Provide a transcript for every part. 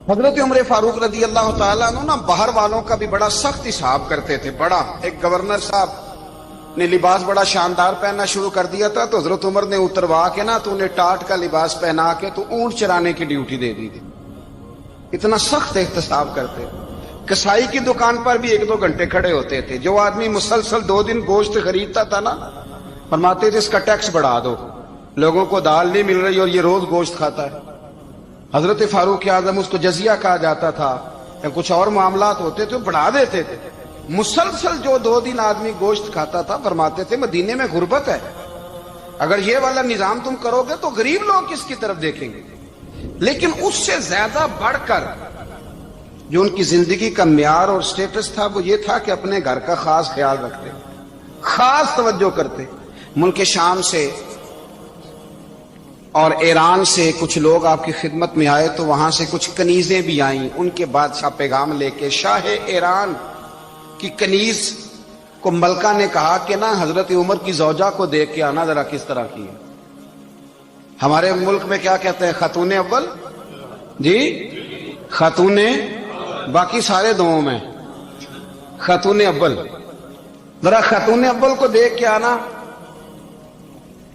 حضرت عمر فاروق رضی اللہ تعالیٰ عنہ نا باہر والوں کا بھی بڑا سخت حساب کرتے تھے. بڑا ایک گورنر صاحب نے لباس بڑا شاندار پہننا شروع کر دیا تھا تو حضرت عمر نے اتروا کے نا تو انہیں ٹاٹ کا لباس پہنا کے تو اونٹ چرانے کی ڈیوٹی دے دی تھی. اتنا سخت احتساب کرتے. کسائی کی دکان پر بھی 1-2 گھنٹے کھڑے ہوتے تھے. جو آدمی مسلسل 2 دن گوشت خریدتا تھا نا فرماتے تھے اس کا ٹیکس بڑھا دو, لوگوں کو دال نہیں مل رہی اور یہ روز گوشت کھاتا ہے. حضرت فاروق اعظم اس کو جزیہ کہا جاتا تھا یا کچھ اور معاملات ہوتے تھے بڑھا دیتے تھے. مسلسل جو 2 دن آدمی گوشت کھاتا تھا فرماتے تھے مدینے میں غربت ہے, اگر یہ والا نظام تم کرو گے تو غریب لوگ کس کی طرف دیکھیں گے. لیکن اس سے زیادہ بڑھ کر جو ان کی زندگی کا معیار اور سٹیٹس تھا وہ یہ تھا کہ اپنے گھر کا خاص خیال رکھتے, خاص توجہ کرتے. ملک شام سے اور ایران سے کچھ لوگ آپ کی خدمت میں آئے تو وہاں سے کچھ کنیزیں بھی آئیں. ان کے بادشاہ پیغام لے کے شاہ ایران کی کنیز کو ملکہ نے کہا کہ نا حضرت عمر کی زوجہ کو دیکھ کے آنا ذرا کس طرح کی ہے. ہمارے ملک میں کیا کہتے ہیں خاتون اول, جی خاتون, باقی سارے دووں میں خاتون اول, ذرا خاتون اول کو دیکھ کے آنا.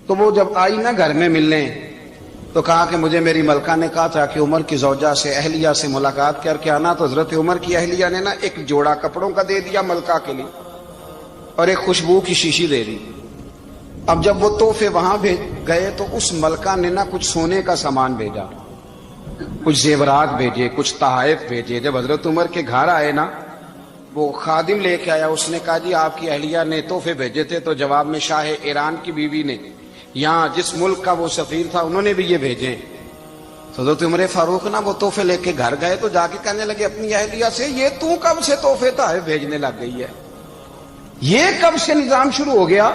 تو وہ جب آئی نا گھر میں ملنے تو کہا کہ مجھے میری ملکہ نے کہا تھا کہ عمر کی زوجہ سے اہلیہ سے ملاقات کر کے آنا. تو حضرت عمر کی اہلیہ نے نا ایک جوڑا کپڑوں کا دے دیا ملکہ کے لیے اور ایک خوشبو کی شیشی دے دی. اب جب وہ تحفے وہاں گئے تو اس ملکہ نے نا کچھ سونے کا سامان بھیجا, کچھ زیورات بھیجے, کچھ تحائف بھیجے. جب حضرت عمر کے گھر آئے نا وہ خادم لے کے آیا, اس نے کہا جی آپ کی اہلیہ نے تحفے بھیجے تھے. تو جواب میں شاہ ایران کی بیوی نے یہاں جس ملک کا وہ سفیر تھا انہوں نے بھی یہ بھیجے. حضرت عمر فاروق نا وہ تحفے لے کے گھر گئے تو جا کے کہنے لگے اپنی اہلیہ سے یہ تو کب سے تحفے تحائف بھیجنے لگ گئی ہے, یہ کب سے نظام شروع ہو گیا؟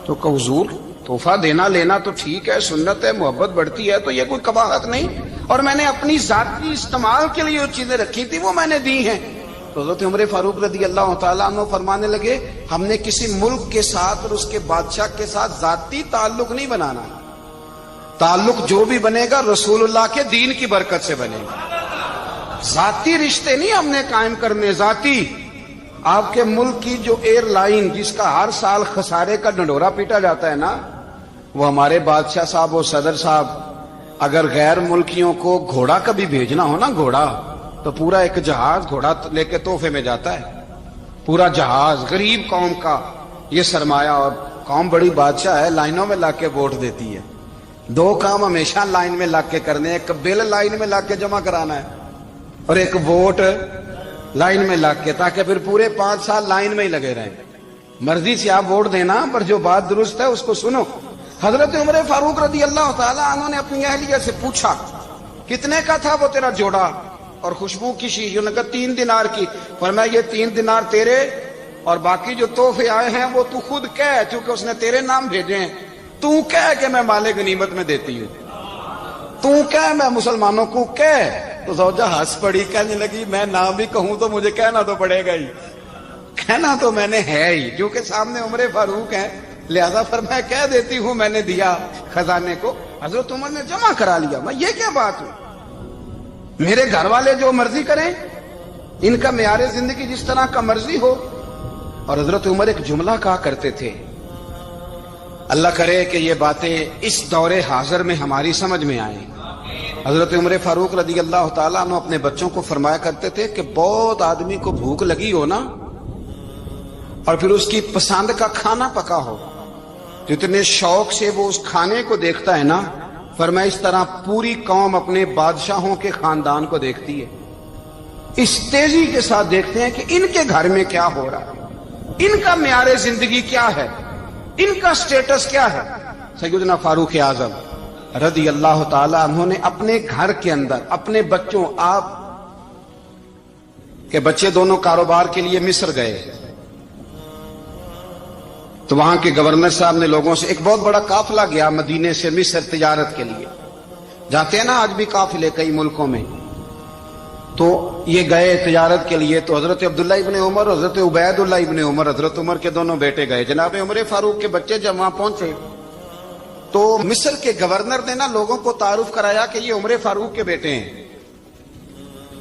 تو کہ حضور تحفہ دینا لینا تو ٹھیک ہے, سنت ہے, محبت بڑھتی ہے, تو یہ کوئی قباحت نہیں, اور میں نے اپنی ذاتی استعمال کے لیے جو چیزیں رکھی تھی وہ میں نے دی ہیں. تو حضرت عمر فاروق رضی اللہ تعالیٰ عنہ فرمانے لگے ہم نے کسی ملک کے ساتھ اور اس کے بادشاہ کے ساتھ ذاتی تعلق نہیں بنانا, تعلق جو بھی بنے گا رسول اللہ کے دین کی برکت سے بنے گا. ذاتی رشتے نہیں ہم نے قائم کرنے. ذاتی آپ کے ملک کی جو ایئر لائن جس کا ہر سال خسارے کا ڈنڈورا پیٹا جاتا ہے نا, وہ ہمارے بادشاہ صاحب اور صدر صاحب اگر غیر ملکیوں کو گھوڑا کبھی بھیجنا ہو نا, گھوڑا تو پورا ایک جہاز گھوڑا لے کے تحفے میں جاتا ہے, پورا جہاز. غریب قوم کا یہ سرمایہ, اور قوم بڑی بادشاہ ہے, لائنوں میں لا کے ووٹ دیتی ہے. 2 کام ہمیشہ لائن میں لا کے کرنے, ایک بل لائن میں لا کے جمع کرانا ہے اور ایک ووٹ لائن میں لا کے, تاکہ پھر پورے 5 سال لائن میں ہی لگے رہیں. مرضی سے آپ ووٹ دینا پر جو بات درست ہے اس کو سنو. حضرت عمر فاروق رضی اللہ تعالیٰ عنہ نے اپنی اہلیہ سے پوچھا کتنے کا تھا وہ تیرا جوڑا اور خوشبو کی شیشی؟ انہوں نے کہا 3 دینار کی. فرمایا یہ 3 دینار تیرے اور باقی جو تحفے آئے ہیں وہ تو خود کہہ, کیونکہ اس نے تیرے نام بھیجے ہیں. تو کہہ کہ میں مال غنیمت میں دیتی ہوں, تو کہہ میں مسلمانوں کو کہہ. تو زوجہ ہنس پڑی, کہنے لگی میں نام بھی کہوں تو مجھے کہنا تو پڑے گا ہی, کہنا تو میں نے ہے ہی, کیونکہ سامنے عمر فاروق ہے, لہذا فرمایا کہہ دیتی ہوں میں نے دیا خزانے کو. حضرت عمر نے جمع کرا لیا. میں یہ کیا بات ہوئی, میرے گھر والے جو مرضی کریں, ان کا معیار زندگی جس طرح کا مرضی ہو. اور حضرت عمر ایک جملہ کہا کرتے تھے, اللہ کرے کہ یہ باتیں اس دور حاضر میں ہماری سمجھ میں آئیں. حضرت عمر فاروق رضی اللہ تعالیٰ عنہ اپنے بچوں کو فرمایا کرتے تھے کہ بہت آدمی کو بھوک لگی ہو نا اور پھر اس کی پسند کا کھانا پکا ہو, جتنے شوق سے وہ اس کھانے کو دیکھتا ہے نا, فرمایا اس طرح پوری قوم اپنے بادشاہوں کے خاندان کو دیکھتی ہے, اس تیزی کے ساتھ دیکھتے ہیں کہ ان کے گھر میں کیا ہو رہا ہے, ان کا معیار زندگی کیا ہے, ان کا سٹیٹس کیا ہے. سیدنا فاروق اعظم رضی اللہ تعالی عنہ نے اپنے گھر کے اندر اپنے بچوں, آپ کے بچے دونوں کاروبار کے لیے مصر گئے تو وہاں کے گورنر صاحب نے لوگوں سے, ایک بہت بڑا قافلہ گیا مدینے سے مصر تجارت کے لیے, جاتے ہیں نا آج بھی قافلے کئی ملکوں میں, تو یہ گئے تجارت کے لیے. تو حضرت عبداللہ ابن عمر اور حضرت عبید اللہ ابن عمر, حضرت عمر کے دونوں بیٹے گئے. جناب عمر فاروق کے بچے جب وہاں پہنچے تو مصر کے گورنر نے نا لوگوں کو تعارف کرایا کہ یہ عمر فاروق کے بیٹے ہیں.